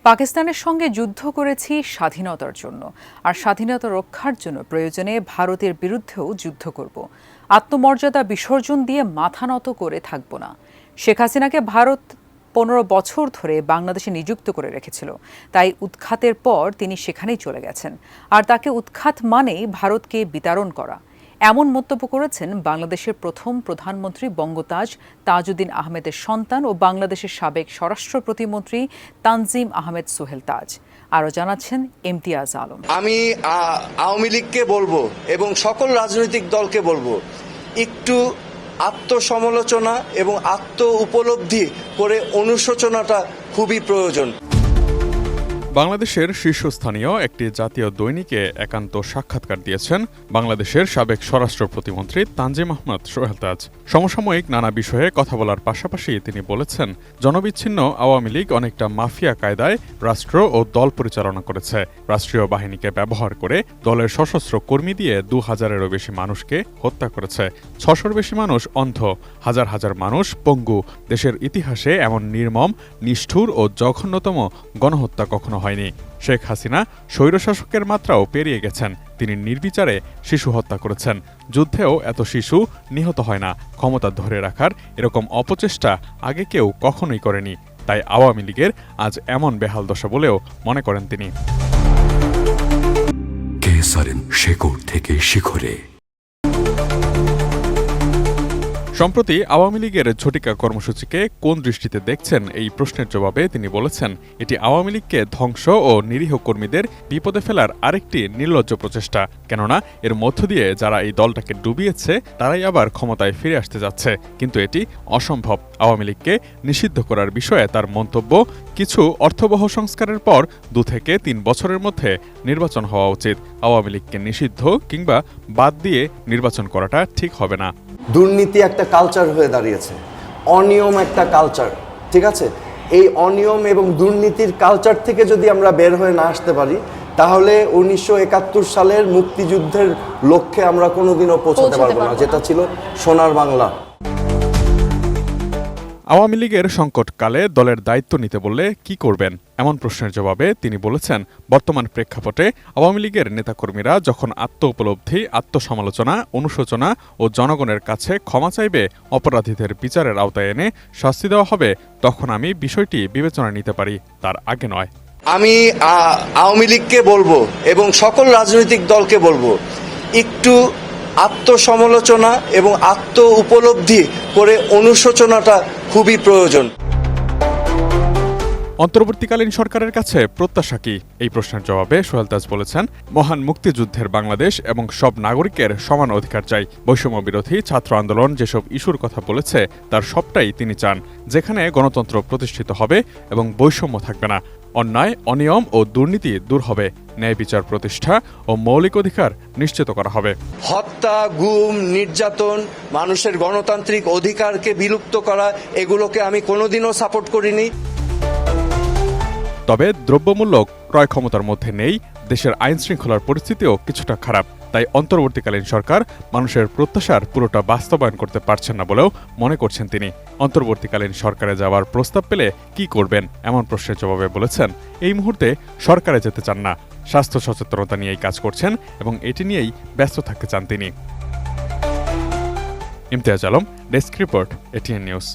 পাকিস্তানের সঙ্গে যুদ্ধ করেছি স্বাধীনতার জন্য, আর স্বাধীনতা রক্ষার জন্য প্রয়োজনে ভারতের বিরুদ্ধেও যুদ্ধ করব। আত্মমর্যাদা বিসর্জন দিয়ে মাথা নত করে থাকব না। শেখ হাসিনাকে ভারত 15 বছর ধরে বাংলাদেশে নিযুক্ত করে রেখেছিল, তাই উৎখাতের পর তিনি সেখানেই চলে গেছেন। আর তাকে উৎখাত মানেই ভারতকে বিতাড়ন করা, এমন মন্তব্য করেছেন বাংলাদেশের প্রথম প্রধানমন্ত্রী বঙ্গতাজ তাজউদ্দিন আহমেদের সন্তান ও বাংলাদেশের সাবেক স্বরাষ্ট্র প্রতিমন্ত্রী তানজিম আহমেদ সোহেল তাজ। আরও জানাচ্ছেন ইমতিয়াজ আলম। আমি আওয়ামী লীগকে বলবো এবং সকল রাজনৈতিক দলকে বলবো, একটু আত্মসমালোচনা এবং আত্ম উপলব্ধি করে অনুশোচনাটা খুবই প্রয়োজন। বাংলাদেশের শীর্ষস্থানীয় একটি জাতীয় দৈনিকে একান্ত সাক্ষাৎকার দিয়েছেন বাংলাদেশের সাবেক স্বরাষ্ট্র প্রতিমন্ত্রী তানজিম আহমেদ সোহেল তাজ। সমসাময়িক নানা বিষয়ে কথা বলার পাশাপাশি তিনি বলেছেন, জনবিচ্ছিন্ন আওয়ামী লীগ অনেকটা মাফিয়া কায়দায় রাষ্ট্র ও দল পরিচালনা করেছে। রাষ্ট্রীয় বাহিনীকে ব্যবহার করে দলের সশস্ত্র কর্মী দিয়ে 2000-এরও বেশি মানুষকে হত্যা করেছে। 600-র বেশি মানুষ অন্ধ, হাজার হাজার মানুষ পঙ্গু। দেশের ইতিহাসে এমন নির্মম, নিষ্ঠুর ও জঘন্যতম গণহত্যা কখনো হয়নি। শেখ হাসিনা স্বৈরশাসকের মাত্রাও পেরিয়ে গেছেন। তিনি নির্বিচারে শিশু হত্যা করেছেন। যুদ্ধেও এত শিশু নিহত হয় না। ক্ষমতা ধরে রাখার এরকম অপচেষ্টা আগে কেউ কখনোই করেনি। তাই আওয়ামী লীগের আজ এমন বেহাল দশা বলেও মনে করেন তিনি। শেকড় থেকে শিখরে। সম্প্রতি আওয়ামী লীগের ঝটিকা কর্মসূচিকে কোন দৃষ্টিতে দেখছেন, এই প্রশ্নের জবাবে তিনি বলেছেন, এটি আওয়ামী লীগকে ধ্বংস ও নিরীহ কর্মীদের বিপদে ফেলার আরেকটি নির্লজ্জ প্রচেষ্টা। কেননা এর মধ্য দিয়ে যারা এই দলটাকে ডুবিয়েছে তারাই আবার ক্ষমতায় ফিরে আসতে যাচ্ছে। কিন্তু এটি অসম্ভব। আওয়ামী লীগকে নিষিদ্ধ করার বিষয়ে তার মন্তব্য, কিছু অর্থবহ সংস্কারের পর 2 থেকে 3 বছরের মধ্যে নির্বাচন হওয়া উচিত। আওয়ামী লীগকে নিষিদ্ধ কিংবা বাদ দিয়ে নির্বাচন করাটা ঠিক হবে না। দুর্নীতি একটা কালচার হয়ে দাঁড়িয়েছে, অনিয়ম একটা কালচার, ঠিক আছে? এই অনিয়ম এবং দুর্নীতির কালচার থেকে যদি আমরা বের হয়ে না আসতে পারি, তাহলে 1971 সালের মুক্তিযুদ্ধের লক্ষ্যে আমরা কোনোদিনও পৌঁছাতে পারবো না, যেটা ছিল সোনার বাংলা। আওয়ামী লীগের সংকটকালে দলের দায়িত্ব নিতে বললে কি করবেন, এমন প্রশ্নের জবাবে তিনি বলেছেন, বর্তমান প্রেক্ষাপটে আওয়ামী লীগের নেতাকর্মীরা যখন আত্ম উপলব্ধি, আত্মসমালোচনা, অনুশোচনা ও জনগণের কাছে ক্ষমা চাইবে, অপরাধীদের বিচারের আওতায় এনে শাস্তি দেওয়া হবে, তখন আমি বিষয়টি বিবেচনায় নিতে পারি, তার আগে নয়। আমি আওয়ামী লীগকে বলবো এবং সকল রাজনৈতিক দলকে বলবো, একটু আত্মসমালোচনা এবং আত্ম উপলব্ধি করে অনুশোচনাটা খুবই প্রয়োজন। অন্তর্বর্তীকালীন সরকারের কাছে প্রত্যাশা কি, এই প্রশ্নের জবাবে সোহেল তাজ বলেছেন, মহান মুক্তিযুদ্ধের বাংলাদেশ এবং সব নাগরিকের সমান অধিকার চাই। বৈষম্য বিরোধী ছাত্র আন্দোলন যেসব ইস্যুর কথা বলেছে তার সবটাই তিনি চান। যেখানে গণতন্ত্র প্রতিষ্ঠিত হবে এবং বৈষম্য থাকবে না, অন্যায়, অনিয়ম ও দুর্নীতি দূর হবে, ন্যায় বিচার প্রতিষ্ঠা ও মৌলিক অধিকার নিশ্চিত করা হবে। হত্যা, গুম, নির্যাতন, মানুষের গণতান্ত্রিক অধিকারকে বিলুপ্ত করা, এগুলোকে আমি কোনোদিনও সাপোর্ট করিনি। তবে দ্রব্যমূল্য ক্রয় ক্ষমতার মধ্যে নেই, দেশের আইন শৃঙ্খলার পরিস্থিতিও কিছুটা খারাপ। তাই অন্তর্বর্তীকালীন সরকার মানুষের প্রত্যাশার পুরোটা বাস্তবায়ন করতে পারছেন না বলেও মনে করছেন তিনি। অন্তর্বর্তীকালীন সরকারে যাওয়ার প্রস্তাব পেলে কি করবেন, এমন প্রশ্নের জবাবে বলেছেন, এই মুহূর্তে সরকারে যেতে চান না, স্বাস্থ্য সচেতনতা নিয়েই কাজ করছেন এবং এটি নিয়েই ব্যস্ত থাকতে চান তিনি। Imtiaz Alam, desk report, ATN news.